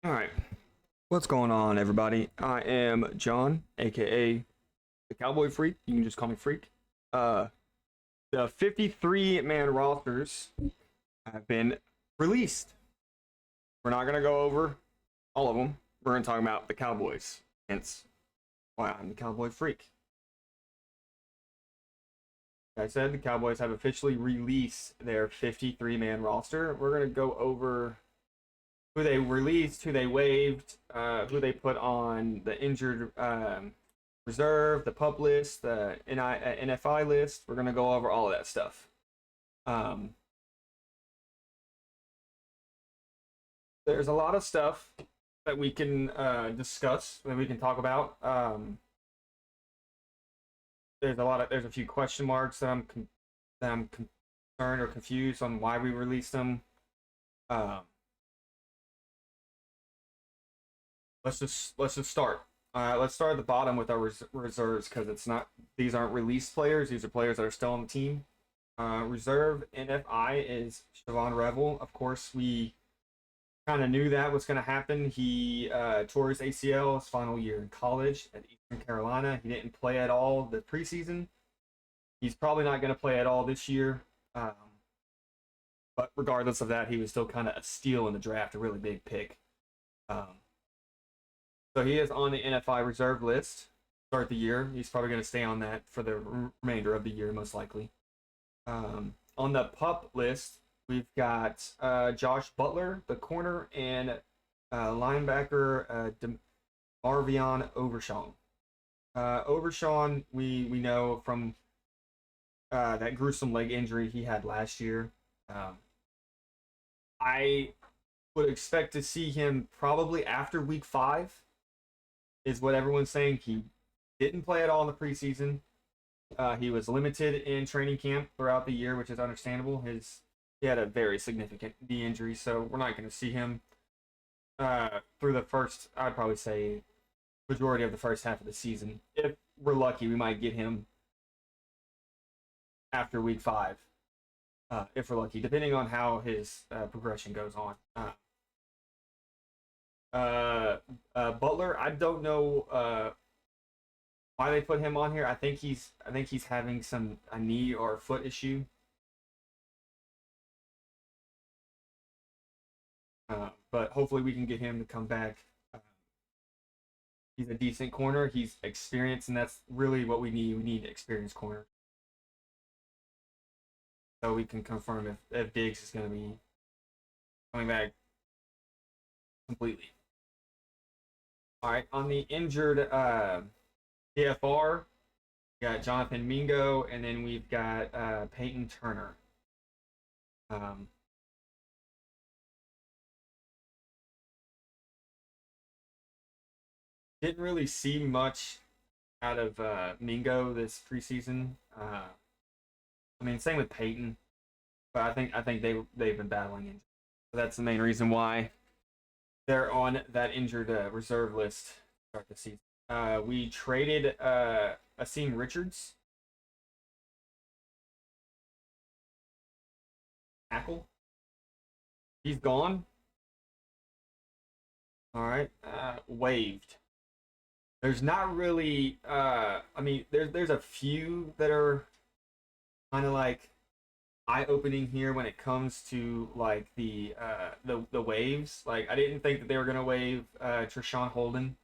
All right. What's going on, everybody? I am John, aka the Cowboy Freak. You can just call me Freak. Uh, the 53-man rosters have been released. We're not gonna go over all of them. We're gonna talk about the Cowboys. Hence why I'm the Cowboy Freak. Like I said, the Cowboys have officially released their 53-man roster. We're gonna go over who they released, who they waived, who they put on the injured reserve, the pup list, the NFI list. We're gonna go over all of that stuff. Um, there's a lot of stuff that we can discuss, that we can talk about. There's a few question marks that I'm concerned or confused on why we released them. Um, let's just start. Let's start at the bottom with our reserves because it's not these aren't released players. These are players that are still on the team. Reserve NFI is Siobhan Revel. Of course, we kind of knew that was going to happen. He tore his ACL his final year in college at Eastern Carolina. He didn't play at all the preseason. He's probably not going to play at all this year. But regardless of that, he was still kind of a steal in the draft, a really big pick. Um, so he is on the NFI reserve list. Start the year. He's probably going to stay on that for the remainder of the year, most likely. On the pup list, we've got Josh Butler, the corner, and linebacker Marvion Overshawn. Overshawn, we know from that gruesome leg injury he had last year. I would expect to see him probably after week 5, is what everyone's saying. He didn't play at all in the preseason. He was limited in training camp throughout the year, which is understandable. He had a very significant knee injury, so we're not going to see him through the first, I'd probably say, majority of the first half of the season. If we're lucky, we might get him after week 5, if we're lucky, depending on how his progression goes on. Butler, I don't know why they put him on here. I think he's having a knee or foot issue. But hopefully we can get him to come back. He's a decent corner. He's experienced, and that's really what we need. We need experienced corner, so we can confirm if Diggs is going to be coming back completely. All right, on the injured PFR, we got Jonathan Mingo, and then we've got Peyton Turner. Um, didn't really see much out of Mingo this preseason. I mean, same with Peyton, but I think they've been battling injury. So that's the main reason why they're on that injured reserve list to start the season. We traded Asim Richards, tackle. He's gone. All right, waived. There's not really. I mean, there's a few that are kind of like eye-opening here when it comes to like the waves. Like I didn't think that they were gonna waive Treshawn Holden.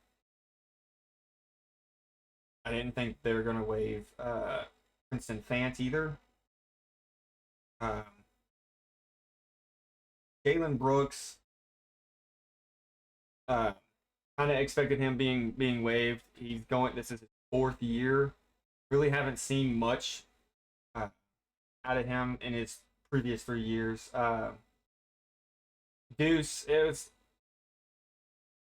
I didn't think they were gonna waive Princeton Fant either. Um, Jalen Brooks, uh, kind of expected him being waived. He's going. This is his 4th year. Really haven't seen much out of him in his previous 3 years. Deuce, it was.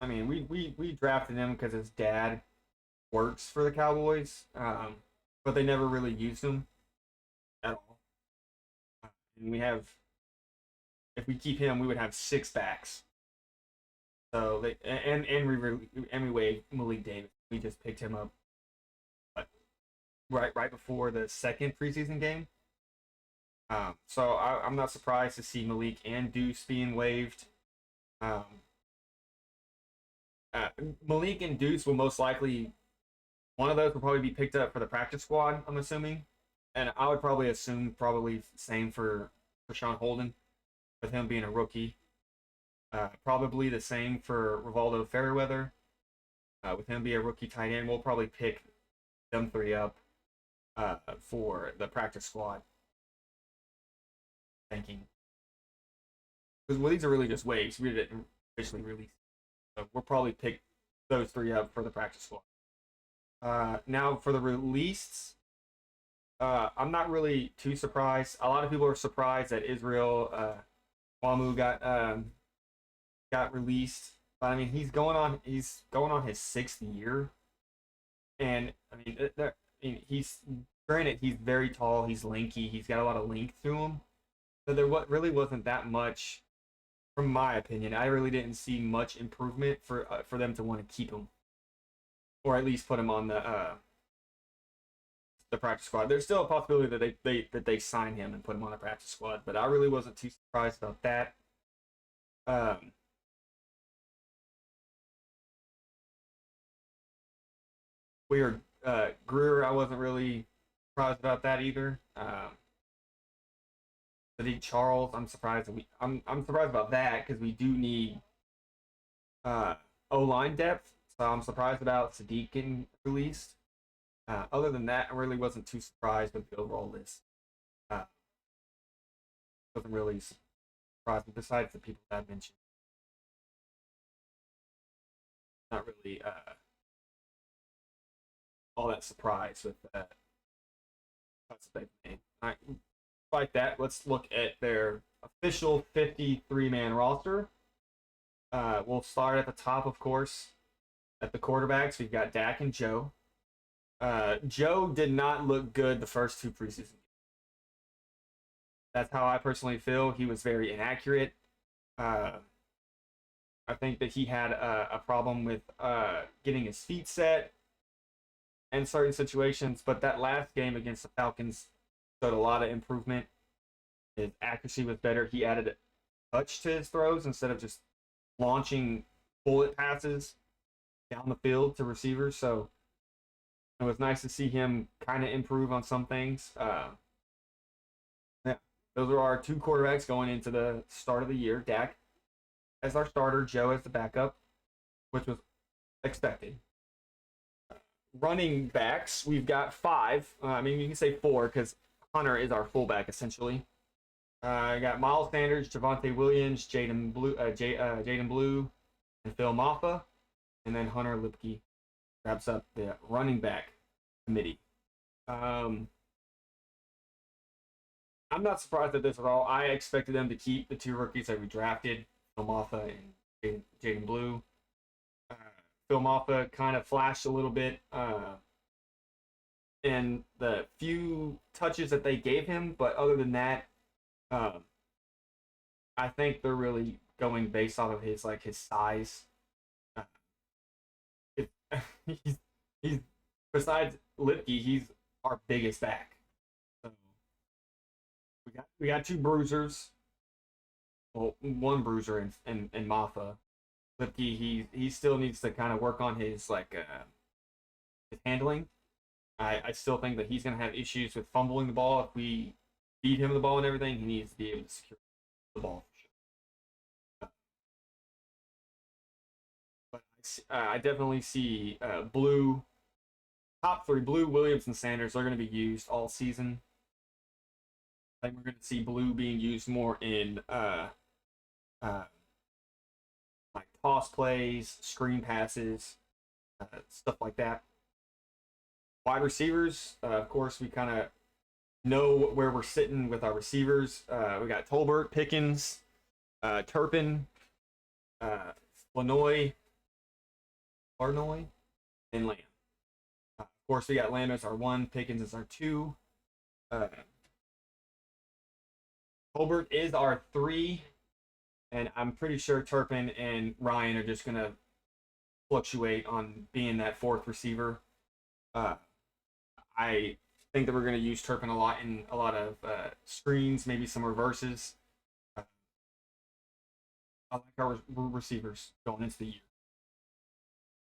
I mean, we drafted him because his dad works for the Cowboys, but they never really used him at all. And we have, if we keep him, we would have 6 backs. So they and we waived Malik Davis. We just picked him up right before the second preseason game. So I'm not surprised to see Malik and Deuce being waived. Um, Malik and Deuce will most likely, one of those will probably be picked up for the practice squad, I'm assuming. And I would probably assume probably same for Sean Holden, with him being a rookie. Probably the same for Rivaldo Fairweather, with him being a rookie tight end. We'll probably pick them three up for the practice squad. Thinking. Because well, these are really just waves. We didn't officially release. So we'll probably pick those three up for the practice squad. Now for the released, I'm not really too surprised. A lot of people are surprised that Israel Wamu got released. But I mean, he's going on his 6th year, and I mean, he's granted he's very tall, he's lanky, he's got a lot of length to him. So there really wasn't that much, from my opinion. I really didn't see much improvement for them to want to keep him, or at least put him on the practice squad. There's still a possibility that they sign him and put him on the practice squad, but I really wasn't too surprised about that. Um, Weird. Greer, I wasn't really surprised about that either. Sadiq Charles, I'm surprised I'm surprised about that because we do need uh, O line depth. So I'm surprised about Sadiq getting released. Other than that, I really wasn't too surprised with the overall list. Uh, wasn't really surprised, but besides the people that I mentioned, not really all that surprised with that. That's what they've made. All right, like that, let's look at their official 53-man roster. We'll start at the top, of course. At the quarterbacks, we've got Dak and Joe. Joe did not look good the first 2 preseason games. That's how I personally feel. He was very inaccurate. Uh, I think that he had a problem with getting his feet set in certain situations, but that last game against the Falcons showed a lot of improvement. His accuracy was better. He added a touch to his throws instead of just launching bullet passes down the field to receivers. So it was nice to see him kind of improve on some things. Yeah, those are our 2 quarterbacks going into the start of the year. Dak as our starter, Joe as the backup, which was expected. Running backs, we've got 5. I mean, you can say 4 because Hunter is our fullback essentially. I got Miles Sanders, Javonte Williams, Jaden Blue, and Phil Maffa, and then Hunter Lipke wraps up the running back committee. I'm not surprised at this at all. I expected them to keep the 2 rookies that we drafted, Phil Maffa and Jaden Blue. Phil Maffa kind of flashed a little bit in the few touches that they gave him, but other than that, I think they're really going based off of his size. Uh, he's he's besides Lipke, he's our biggest back. So we got 2 bruisers. Well, 1 bruiser and Maffa. Lipke, he still needs to kind of work on his his handling. I still think that he's going to have issues with fumbling the ball. If we feed him the ball and everything, he needs to be able to secure the ball for sure. But I definitely see Blue, top 3, Blue, Williams, and Sanders are going to be used all season. I think we're going to see Blue being used more in like toss plays, screen passes, stuff like that. Wide receivers, of course, we kind of know where we're sitting with our receivers. We got Tolbert, Pickens, Turpin, Lanoy, Arnoy, and Lamb. Of course, we got Lamb as our 1, Pickens as our 2. Tolbert is our 3, and I'm pretty sure Turpin and Ryan are just going to fluctuate on being that 4th receiver. I think that we're going to use Turpin a lot in a lot of screens, maybe some reverses. I like our receivers going into the year.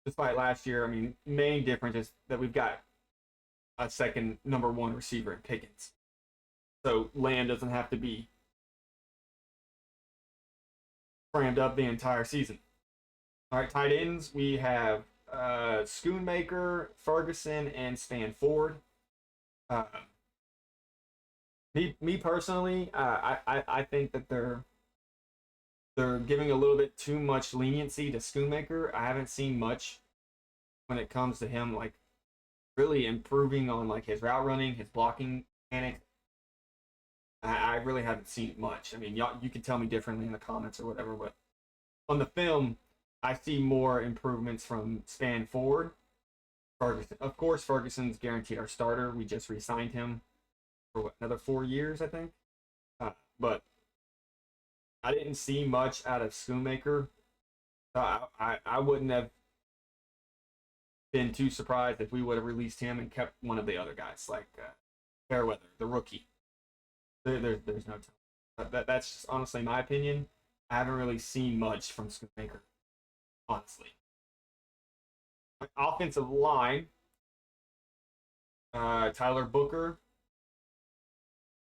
despite last year, I mean, main difference is that we've got a second number one receiver in Pickens. So Lamb doesn't have to be crammed up the entire season. All right, tight ends, we have Schoonmaker, Ferguson, and Stan Ford. Uh, me personally, I think that they're giving a little bit too much leniency to Schoonmaker. I haven't seen much when it comes to him like really improving on like his route running, his blocking mechanics. I really haven't seen much. I mean, y'all, you can tell me differently in the comments or whatever, but on the film, I see more improvements from Span Ford. Ferguson, of course, Ferguson's guaranteed our starter. We just re-signed him for what, another 4 years, I think. But I didn't see much out of Schoonmaker. So I wouldn't have been too surprised if we would have released him and kept one of the other guys, like Fairweather, the rookie. There's no telling. That's just honestly my opinion. I haven't really seen much from Schoonmaker, honestly. Offensive line, Tyler Booker,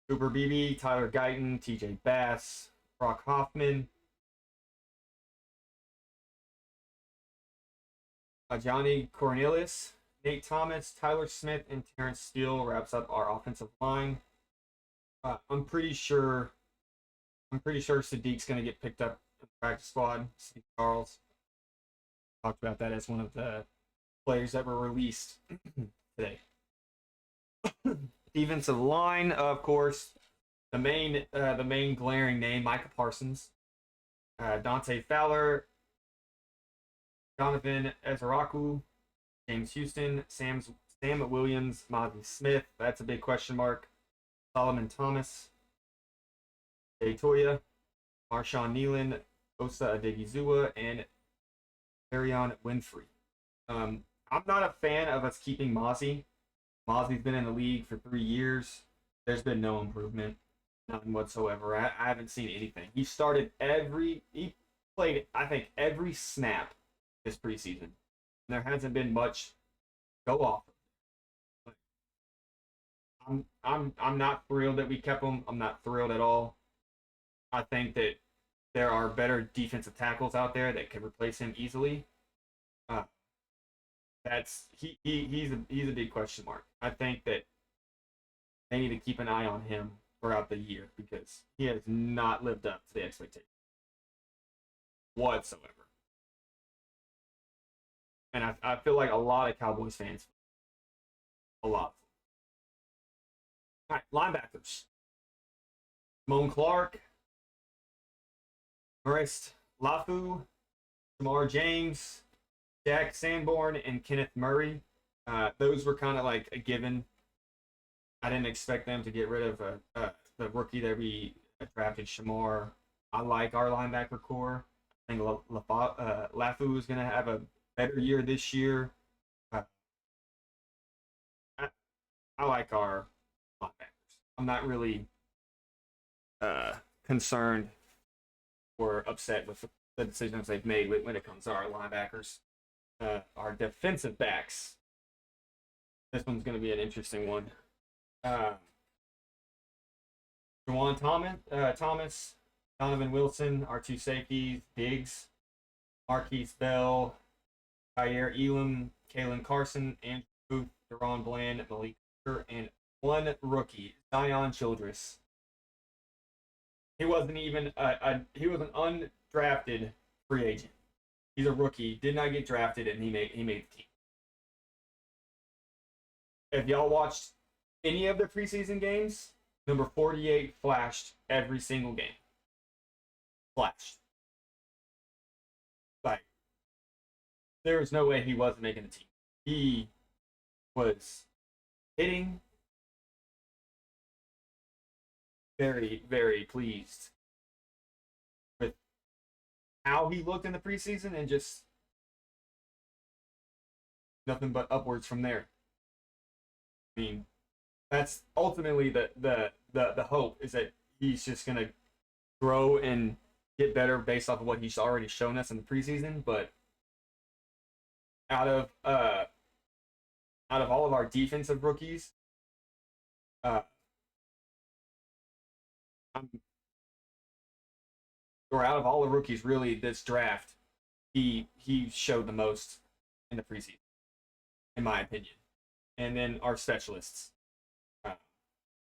Cooper Beebe, Tyler Guyton, TJ Bass, Brock Hoffman, Johnny Cornelius, Nate Thomas, Tyler Smith, and Terrence Steele wraps up our offensive line. I'm pretty sure Sadiq's going to get picked up in the practice squad. Sadiq Charles talked about that as one of the players that were released today. Defensive line, of course, the main glaring name, Micah Parsons, Dante Fowler, Donovan Ezaraku, James Houston, Sam Williams, Mozzie Smith. That's a big question mark. Solomon Thomas, Jay Toya, Marshawn Nealon, Osa Adegizuwa, and Arion Winfrey. I'm not a fan of us keeping Mozzie. Mozzie's been in the league for 3 years. There's been no improvement, none whatsoever. I haven't seen anything. He played, I think, every snap this preseason. There hasn't been much go off. I'm not thrilled that we kept him. I'm not thrilled at all. I think that there are better defensive tackles out there that can replace him easily. He's a big question mark. I think that they need to keep an eye on him throughout the year because he has not lived up to the expectation whatsoever. And I feel like a lot of Cowboys fans, a lot. All right, linebackers. Moan Clark, Marist Lafu, Jamar James, Jack Sanborn, and Kenneth Murray. Those were kind of like a given. I didn't expect them to get rid of the rookie that we drafted, Shamar. I like our linebacker core. I think Lafu is going to have a better year this year. I like our linebackers. I'm not really concerned or upset with the decisions they've made when it comes to our linebackers. Our defensive backs. This one's going to be an interesting one. Juwan Thomas, Donovan Wilson, our two safeties, Diggs, Marquise Bell, Jair Elam, Kalen Carson, Andrew Booth, Deron Bland, Malik Cooper, and one rookie, Zion Childress. He wasn't even he was an undrafted free agent. He's a rookie, did not get drafted, and he made the team. If y'all watched any of the preseason games, number 48 flashed every single game. Flashed. Like, there was no way he wasn't making the team. He was hitting. Very, very pleased with how he looked in the preseason and just nothing but upwards from there. I mean, that's ultimately the hope is that he's just gonna grow and get better based off of what he's already shown us in the preseason. But out of all of our defensive rookies, uh, I'm, or out of all the rookies really this draft, he showed the most in the preseason, in my opinion. And then our specialists. Uh,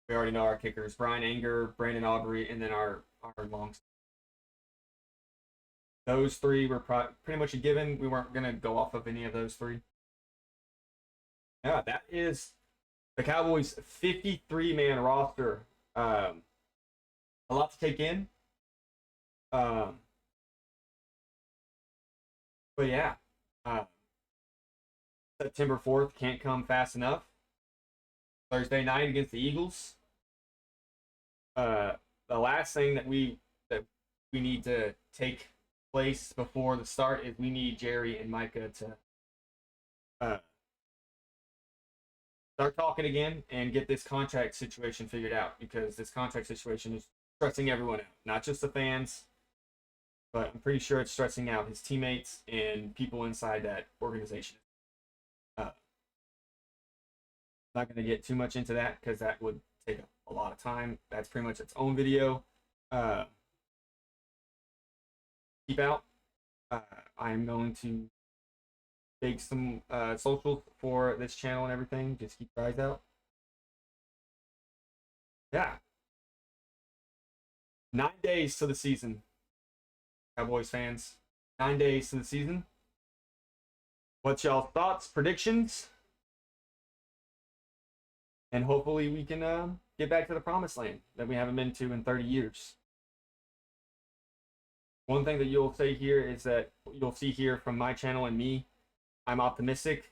we already know our kickers: Brian Anger, Brandon Aubrey, and then our long. Those three were pretty much a given. We weren't gonna go off of any of those three. Yeah, that is the Cowboys' 53-man roster. A lot to take in. Um, but yeah, uh, September 4th can't come fast enough. Thursday night against the Eagles. Uh, the last thing that we need to take place before the start is we need Jerry and Micah to uh, start talking again and get this contract situation figured out, because this contract situation is stressing everyone out, not just the fans, but I'm pretty sure it's stressing out his teammates and people inside that organization. Not going to get too much into that because that would take a lot of time. That's pretty much its own video. Uh, keep out. I'm going to make some socials for this channel and everything. Just keep your eyes out. Yeah. 9 days to the season, Cowboys fans. 9 days to the season. What's y'all thoughts, predictions? And hopefully we can get back to the promised land that we haven't been to in 30 years. One thing that you'll say here is that you'll see here from my channel and me, I'm optimistic.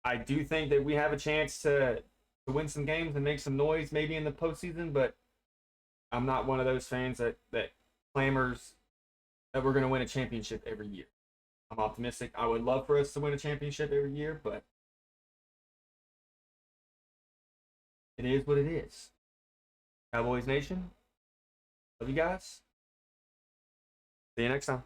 I do think that we have a chance to win some games and make some noise maybe in the postseason, but I'm not one of those fans that clamors that we're going to win a championship every year. I'm optimistic. I would love for us to win a championship every year, but it is what it is. Cowboys Nation, love you guys. See you next time.